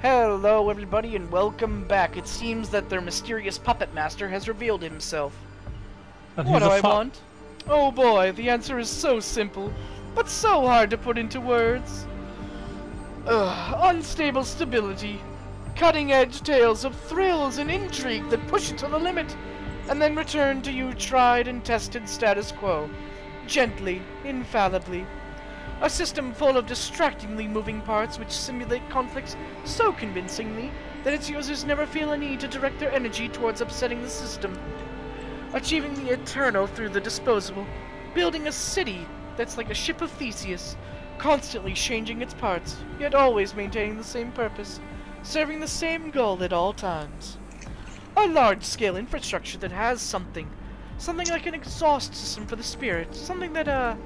Hello everybody and welcome back. It seems that their mysterious puppet master has revealed himself. And What do I he's a want? Oh boy, the answer is so simple, but so hard to put into words. Unstable stability. Cutting-edge tales of thrills and intrigue that push it to the limit, and then return to you tried and tested status quo. Gently, infallibly. A system full of distractingly moving parts which simulate conflicts so convincingly that its users never feel a need to direct their energy towards upsetting the system. Achieving the eternal through the disposable. Building a city that's like a ship of Theseus, constantly changing its parts, yet always maintaining the same purpose, serving the same goal at all times. A large-scale infrastructure that has something like an exhaust system for the spirit, something that,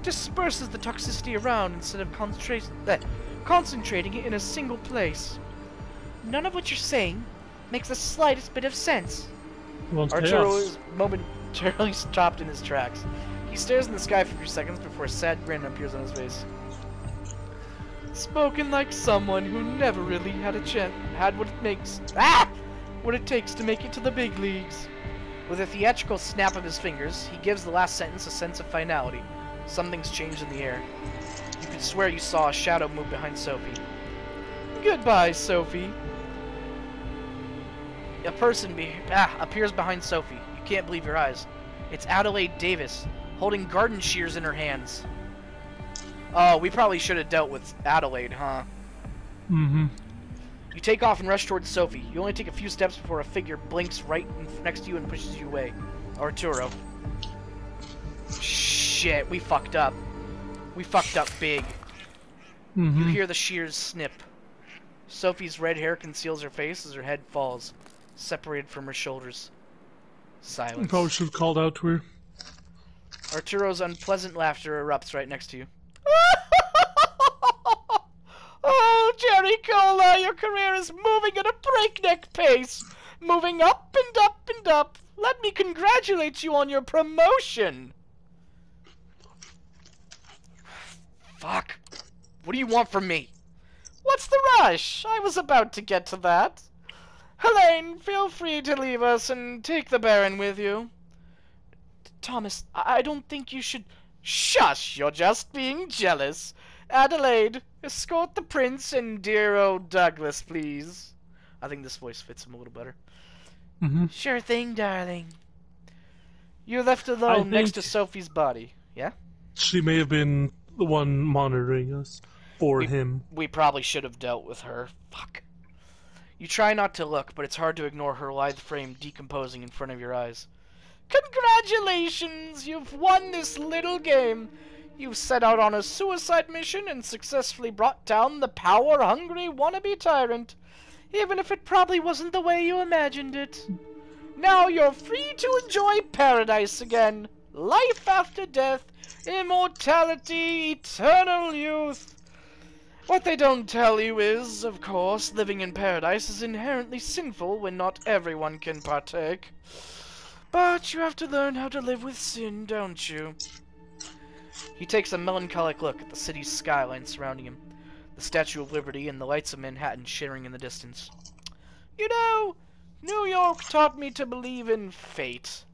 disperses the toxicity around instead of concentrating it in a single place. None of what you're saying makes the slightest bit of sense. Arturo is momentarily stopped in his tracks. He stares in the sky for a few seconds before a sad grin appears on his face. Spoken like someone who never really had what it takes to make it to the big leagues. With a theatrical snap of his fingers, he gives the last sentence a sense of finality. Something's changed in the air. You could swear you saw a shadow move behind Sophie. Goodbye, Sophie. A person appears behind Sophie. You can't believe your eyes. It's Adelaide Davis, holding garden shears in her hands. Oh, we probably should have dealt with Adelaide, huh? Mm-hmm. You take off and rush towards Sophie. You only take a few steps before a figure blinks right next to you and pushes you away. Arturo. Shit, we fucked up. We fucked up big. Mm-hmm. You hear the shears snip. Sophie's red hair conceals her face as her head falls, separated from her shoulders. Silence. I probably should have called out to her. Arturo's unpleasant laughter erupts right next to you. Oh, Jerricola, your career is moving at a breakneck pace. Moving up and up and up. Let me congratulate you on your promotion. Fuck. What do you want from me? What's the rush? I was about to get to that. Helene, feel free to leave us and take the Baron with you. Thomas, I don't think you should... Shush! You're just being jealous. Adelaide, escort the prince and dear old Douglas, please. I think this voice fits him a little better. Mm-hmm. Sure thing, darling. You're left alone next to Sophie's body, yeah? She may have been the one monitoring us for him. We probably should have dealt with her. Fuck. You try not to look, but it's hard to ignore her lithe frame decomposing in front of your eyes. Congratulations! You've won this little game. You set out on a suicide mission and successfully brought down the power-hungry wannabe tyrant, even if it probably wasn't the way you imagined it. Now you're free to enjoy paradise again. Life after death, immortality, eternal youth. What they don't tell you is, of course, living in paradise is inherently sinful when not everyone can partake. But you have to learn how to live with sin, don't you? He takes a melancholic look at the city's skyline surrounding him, the Statue of Liberty and the lights of Manhattan shimmering in the distance. You know, New York taught me to believe in fate.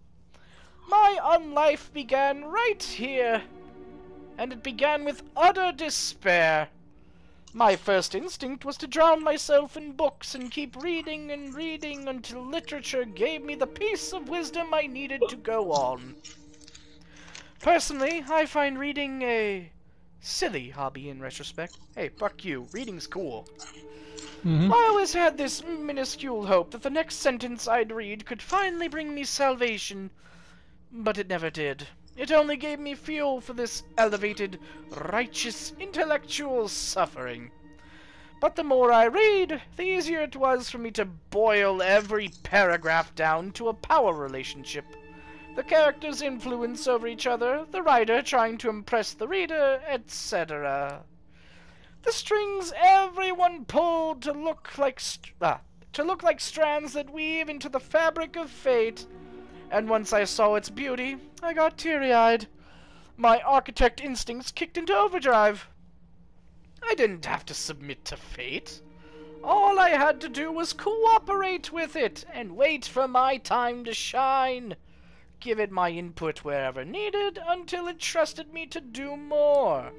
My unlife began right here, and it began with utter despair. My first instinct was to drown myself in books and keep reading and reading until literature gave me the piece of wisdom I needed to go on. Personally, I find reading a silly hobby in retrospect. Hey, fuck you. Reading's cool. Mm-hmm. I always had this minuscule hope that the next sentence I'd read could finally bring me salvation, but it never did. It only gave me fuel for this elevated, righteous, intellectual suffering. But the more I read, the easier it was for me to boil every paragraph down to a power relationship. The characters' influence over each other, the writer trying to impress the reader, etc. The strings everyone pulled to look like strands that weave into the fabric of fate. And once I saw its beauty, I got teary-eyed. My architect instincts kicked into overdrive. I didn't have to submit to fate. All I had to do was cooperate with it and wait for my time to shine. Give it my input wherever needed until it trusted me to do more.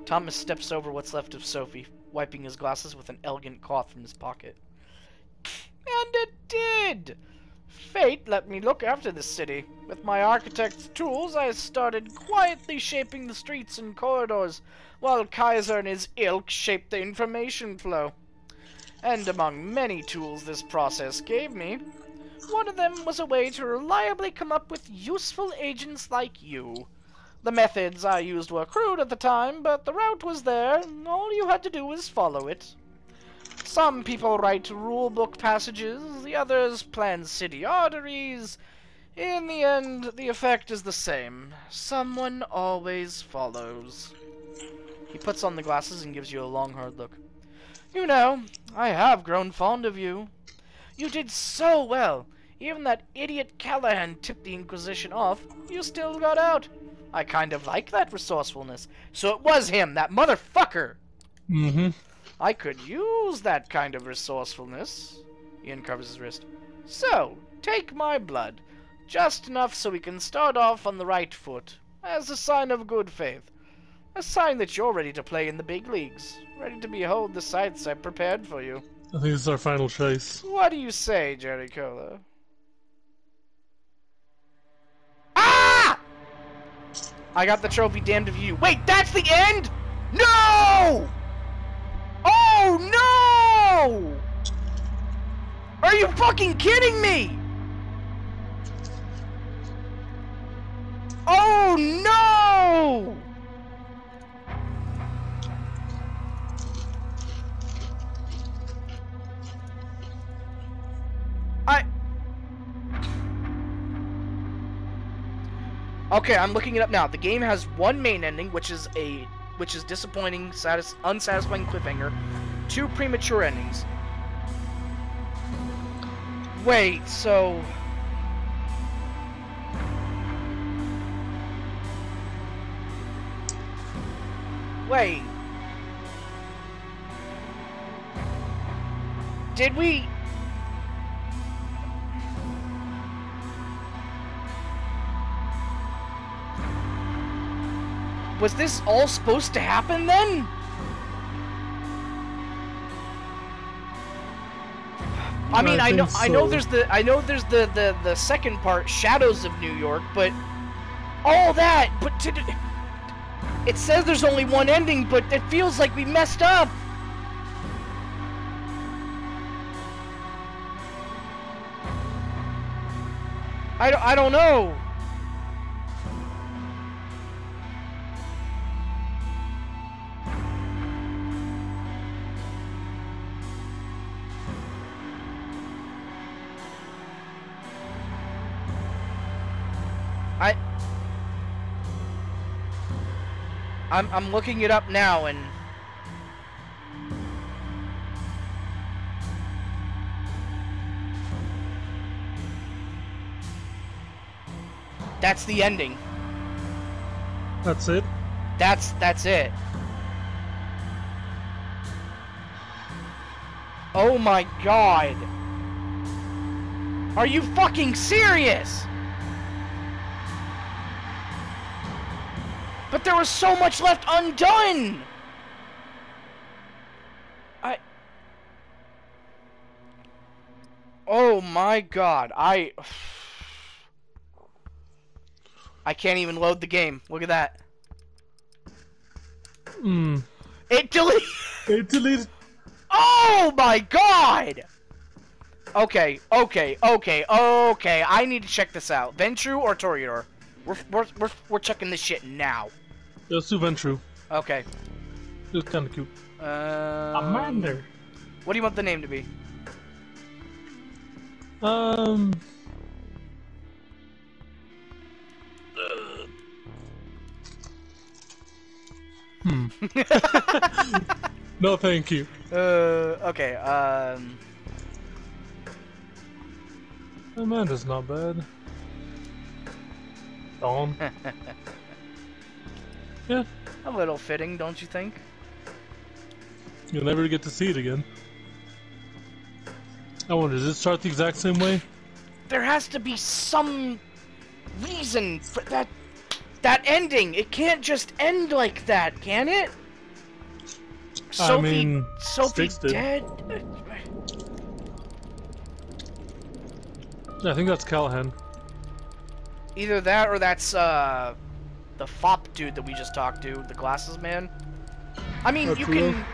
Thomas steps over what's left of Sophie, wiping his glasses with an elegant cloth from his pocket. And it did! Fate let me look after the city. With my architect's tools, I started quietly shaping the streets and corridors, while Kaiser and his ilk shaped the information flow. And among many tools this process gave me, one of them was a way to reliably come up with useful agents like you. The methods I used were crude at the time, but the route was there, and all you had to do was follow it. Some people write rulebook passages, the others plan city arteries. In the end, the effect is the same. Someone always follows. He puts on the glasses and gives you a long, hard look. You know, I have grown fond of you. You did so well. Even that idiot Callahan tipped the Inquisition off. You still got out. I kind of like that resourcefulness. So it was him, that motherfucker! Mm-hmm. I could use that kind of resourcefulness. He uncovers his wrist. So, take my blood. Just enough so we can start off on the right foot. As a sign of good faith. A sign that you're ready to play in the big leagues. Ready to behold the sights I've prepared for you. I think it's our final choice. What do you say, Jerricola? Ah! I got the trophy, damned if you. Wait, that's the end? No! Oh, no! Are you fucking kidding me? Oh, no! Okay, I'm looking it up now. The game has one main ending, which is disappointing, unsatisfying cliffhanger, 2 premature endings. Wait, so wait. Did we Was this all supposed to happen then? I mean, I know there's the second part, Shadows of New York, but all that, but it says there's only one ending, but it feels like we messed up. I don't know. I'm looking it up now, and that's the ending. That's it? That's it. Oh my god. Are you fucking serious? But there was so much left undone! Oh my god, I can't even load the game. Look at that. It deleted. It deleted. Oh my god! Okay. I need to check this out. Ventru or Toreador? We're checking this shit now. Let's do Ventru. Okay. It's kind of cute. Amanda. What do you want the name to be? No, thank you. Okay, Amanda's not bad. Dawn. Yeah. A little fitting, don't you think? You'll never get to see it again. I wonder, does it start the exact same way? There has to be some reason for that ending. It can't just end like that, can it? I mean, Sophie Styx did. dead? I think that's Callahan. Either that or that's the fop dude that we just talked to, the glasses man. I mean, you Arturo? can...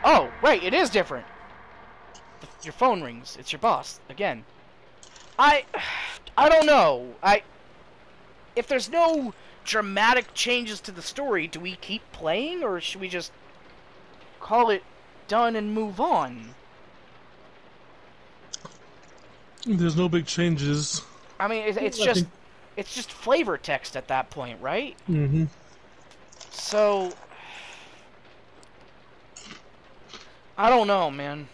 Oh, wait, it is different. Your phone rings. It's your boss, again. I don't know. If there's no dramatic changes to the story, do we keep playing, or should we just call it done and move on? There's no big changes. I mean, it's just flavor text at that point, right? Mm-hmm. So, I don't know, man.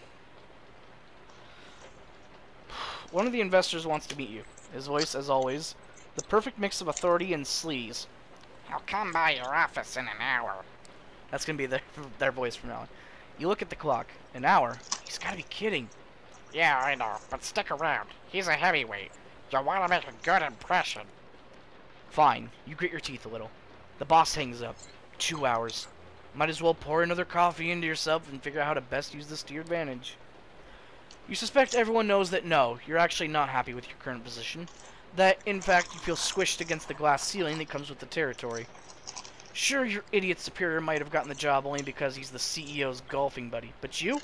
One of the investors wants to meet you. His voice, as always, the perfect mix of authority and sleaze. I'll come by your office in an hour. That's gonna be their voice from now on. You look at the clock. An hour? He's gotta be kidding. Yeah, I know, but stick around. He's a heavyweight. You want to make a good impression. Fine. You grit your teeth a little. The boss hangs up. 2 hours. Might as well pour another coffee into yourself and figure out how to best use this to your advantage. You suspect everyone knows that no, you're actually not happy with your current position. That, in fact, you feel squished against the glass ceiling that comes with the territory. Sure, your idiot superior might have gotten the job only because he's the CEO's golfing buddy, but you're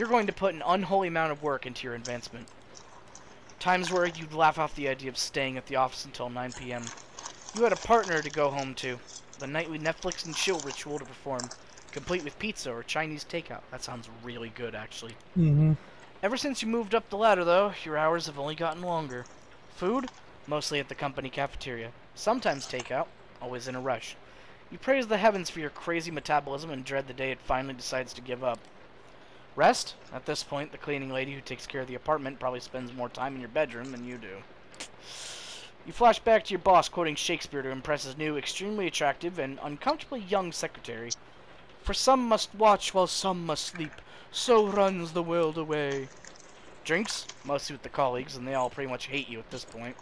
going to put an unholy amount of work into your advancement. Times where you'd laugh off the idea of staying at the office until 9 p.m. You had a partner to go home to, the nightly Netflix and chill ritual to perform, complete with pizza or Chinese takeout. That sounds really good, actually. Mm-hmm. Ever since you moved up the ladder, though, your hours have only gotten longer. Food? Mostly at the company cafeteria. Sometimes takeout, always in a rush. You praise the heavens for your crazy metabolism and dread the day it finally decides to give up. Rest? At this point, the cleaning lady who takes care of the apartment probably spends more time in your bedroom than you do. You flash back to your boss quoting Shakespeare to impress his new, extremely attractive, and uncomfortably young secretary. For some must watch while some must sleep. So runs the world away. Drinks? Mostly with the colleagues, and they all pretty much hate you at this point.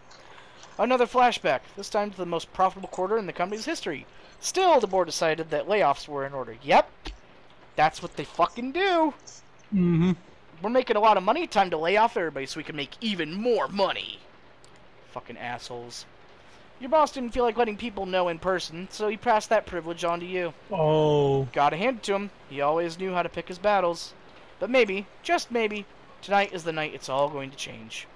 Another flashback, this time to the most profitable quarter in the company's history. Still, the board decided that layoffs were in order. Yep. That's what they fucking do. Mm-hmm. We're making a lot of money, time to lay off everybody so we can make even more money. Fucking assholes. Your boss didn't feel like letting people know in person, so he passed that privilege on to you. Oh. Gotta hand it to him. He always knew how to pick his battles. But maybe, just maybe, tonight is the night it's all going to change.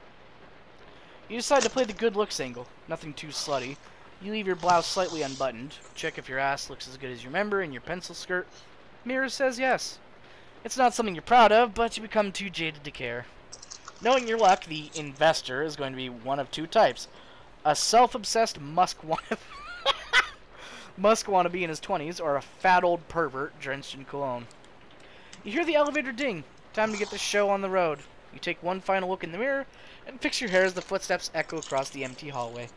You decide to play the good looks angle. Nothing too slutty. You leave your blouse slightly unbuttoned. Check if your ass looks as good as you remember in your pencil skirt. Mirror says yes. It's not something you're proud of, but you become too jaded to care. Knowing your luck, the investor is going to be one of two types. A self-obsessed Musk wannabe in his 20s, or a fat old pervert drenched in cologne. You hear the elevator ding. Time to get the show on the road. You take one final look in the mirror, and fix your hair as the footsteps echo across the empty hallway.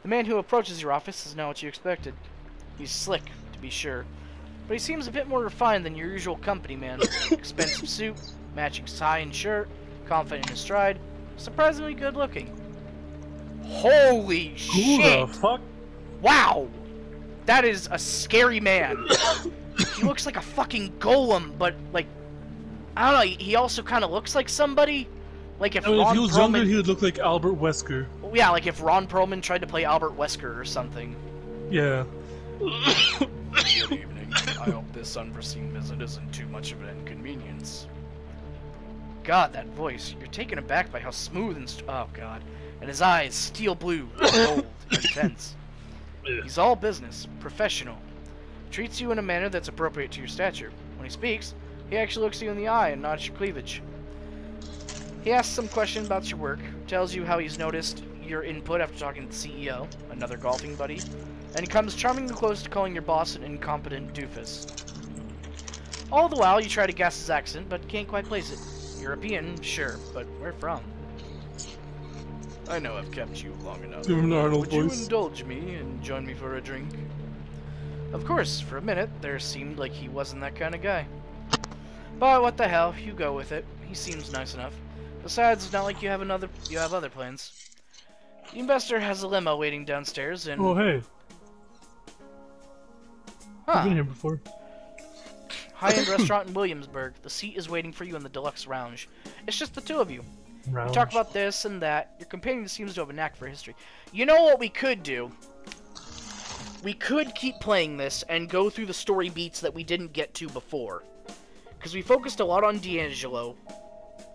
The man who approaches your office is not what you expected. He's slick, to be sure, but he seems a bit more refined than your usual company man. Expensive suit, matching tie and shirt, confident in his stride, surprisingly good looking. Holy Who shit! the fuck? Wow! That is a scary man. He looks like a fucking golem, but like, I don't know, he also kind of looks like somebody. Like if I mean, Ron if he was Perlman, younger, he would look like Albert Wesker. yeah, like if Ron Perlman tried to play Albert Wesker or something. Yeah. Good evening. I hope this unforeseen visit isn't too much of an inconvenience. God, that voice. You're taken aback by how smooth and oh god. And his eyes, steel blue, cold, intense. He's all business, professional. Treats you in a manner that's appropriate to your stature. When he speaks, he actually looks you in the eye and nods your cleavage. He asks some question about your work, tells you how he's noticed your input after talking to the CEO, another golfing buddy, and he comes charmingly close to calling your boss an incompetent doofus. All the while, you try to guess his accent, but can't quite place it. European, sure, but where from? I know I've kept you long enough. Give him an Arnold Would you voice. indulge me and join me for a drink? Of course, for a minute, there seemed like he wasn't that kind of guy. But what the hell, you go with it. he seems nice enough. Besides, it's not like you have other plans. The investor has a limo waiting downstairs, and Oh, hey. I've been here before. High-end restaurant in Williamsburg. The seat is waiting for you in the deluxe lounge. It's just the two of you. You talk about this and that. Your companion seems to have a knack for history. You know what we could do? We could keep playing this and go through the story beats that we didn't get to before. Because we focused a lot on D'Angelo,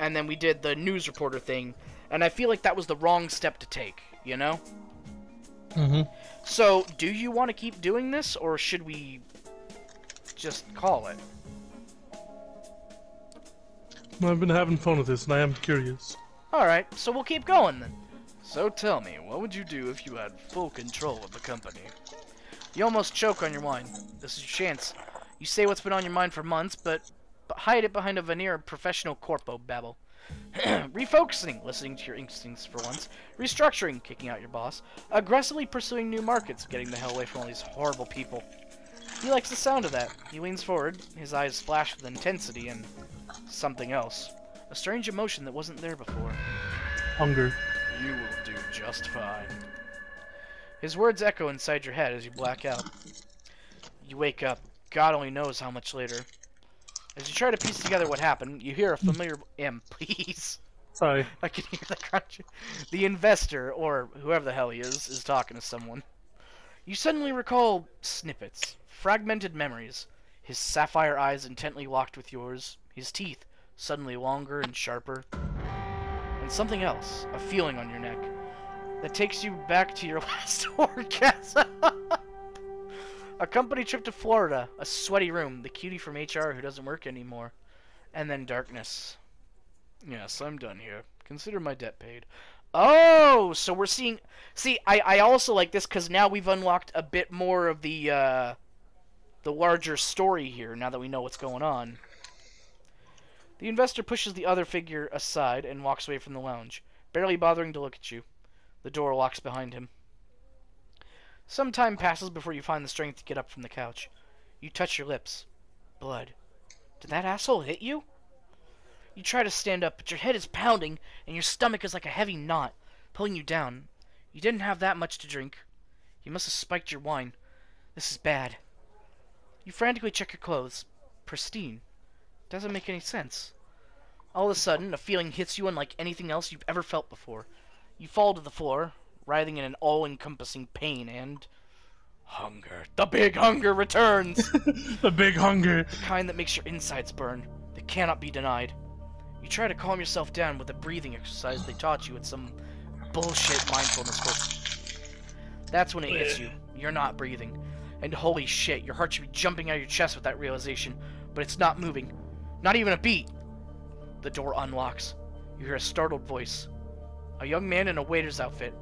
and then we did the news reporter thing, and I feel like that was the wrong step to take, you know? Mm-hmm. So, do you want to keep doing this, or should we just call it? I've been having fun with this, and I am curious. Alright, so we'll keep going then. So tell me, what would you do if you had full control of the company? You almost choke on your wine. This is your chance. You say what's been on your mind for months, but hide it behind a veneer of professional corpo babble. Refocusing, listening to your instincts for once. Restructuring, kicking out your boss. Aggressively pursuing new markets, getting the hell away from all these horrible people. He likes the sound of that. He leans forward, his eyes flash with intensity and something else. A strange emotion that wasn't there before. Hunger. You will do just fine. His words echo inside your head as you black out. You wake up, God only knows how much later. As you try to piece together what happened, you hear a familiar... please. Sorry. I can hear the crunch. The investor, or whoever the hell he is talking to someone. You suddenly recall snippets, fragmented memories. His sapphire eyes intently locked with yours, his teeth suddenly longer and sharper. And something else, a feeling on your neck, that takes you back to your last orgasm. A company trip to Florida, a sweaty room, the cutie from HR who doesn't work anymore, and then darkness. Yes, I'm done here. Consider my debt paid. Oh, so we're seeing... See, I also like this because now we've unlocked a bit more of the larger story here, now that we know what's going on. The investor pushes the other figure aside and walks away from the lounge, barely bothering to look at you. The door locks behind him. Some time passes before you find the strength to get up from the couch. You touch your lips. Blood. Did that asshole hit you? You try to stand up, but your head is pounding, and your stomach is like a heavy knot, pulling you down. You didn't have that much to drink. You must have spiked your wine. This is bad. You frantically check your clothes. Pristine. Doesn't make any sense. All of a sudden, a feeling hits you unlike anything else you've ever felt before. You fall to the floor, writhing in an all-encompassing pain, and... hunger. The big hunger returns! The big hunger. The kind that makes your insides burn. That cannot be denied. You try to calm yourself down with a breathing exercise they taught you at some bullshit mindfulness course. That's when it hits you. You're not breathing. And holy shit, your heart should be jumping out of your chest with that realization, but it's not moving. Not even a beat. The door unlocks. You hear a startled voice. A young man in a waiter's outfit,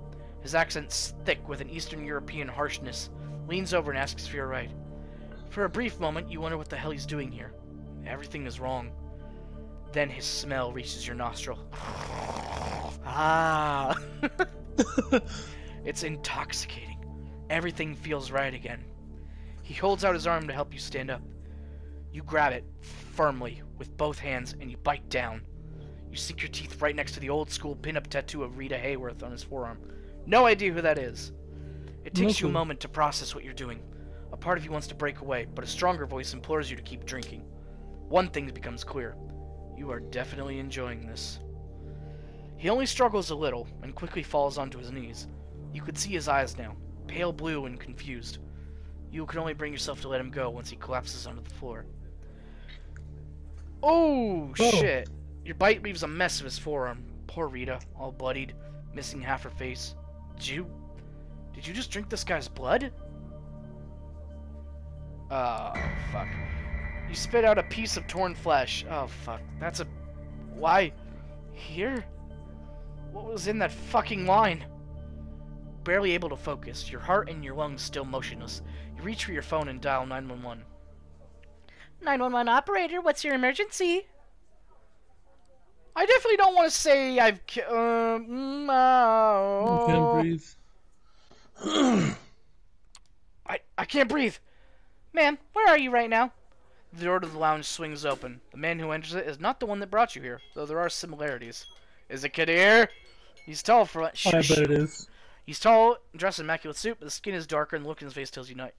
his accent thick with an Eastern European harshness, leans over and asks if you're right. For a brief moment, you wonder what the hell he's doing here. Everything is wrong. Then his smell reaches your nostril. Ah! It's intoxicating. Everything feels right again. He holds out his arm to help you stand up. You grab it firmly with both hands and you bite down. You sink your teeth right next to the old-school pin-up tattoo of Rita Hayworth on his forearm. No idea who that is. It takes you a moment to process what you're doing. A part of you wants to break away, but a stronger voice implores you to keep drinking. One thing becomes clear. You are definitely enjoying this. He only struggles a little, and quickly falls onto his knees. You could see his eyes now, pale blue and confused. You can only bring yourself to let him go once he collapses onto the floor. Oh, shit. Your bite leaves a mess of his forearm. Poor Rita, all bloodied, missing half her face. Did you just drink this guy's blood? Oh, fuck. You spit out a piece of torn flesh. Oh, fuck. That's a... Why? Here? What was in that fucking wine? Barely able to focus, your heart and your lungs still motionless. You reach for your phone and dial 911. 911 operator, what's your emergency? I definitely don't want to say I've... I can't breathe. I can't breathe. Ma'am, where are you right now? The door to the lounge swings open. The man who enters it is not the one that brought you here, though there are similarities. Is it Kadir? He's tall for... I bet it is. He's tall, dressed in immaculate suit, but the skin is darker, and the look in his face tells you not...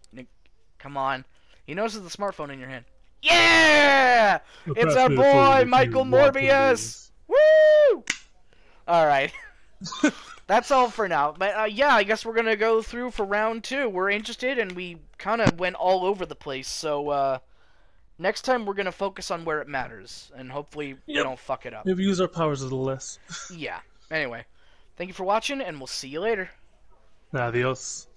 Come on. He notices the smartphone in your hand. Yeah! It's our boy, Michael Morbius! Woo! Alright. That's all for now. But, yeah, I guess we're gonna go through for round 2. We're interested, and we kind of went all over the place, so, next time we're gonna focus on where it matters, and hopefully we don't fuck it up. Maybe use our powers a little less. Yeah. Anyway, thank you for watching, and we'll see you later. Adios.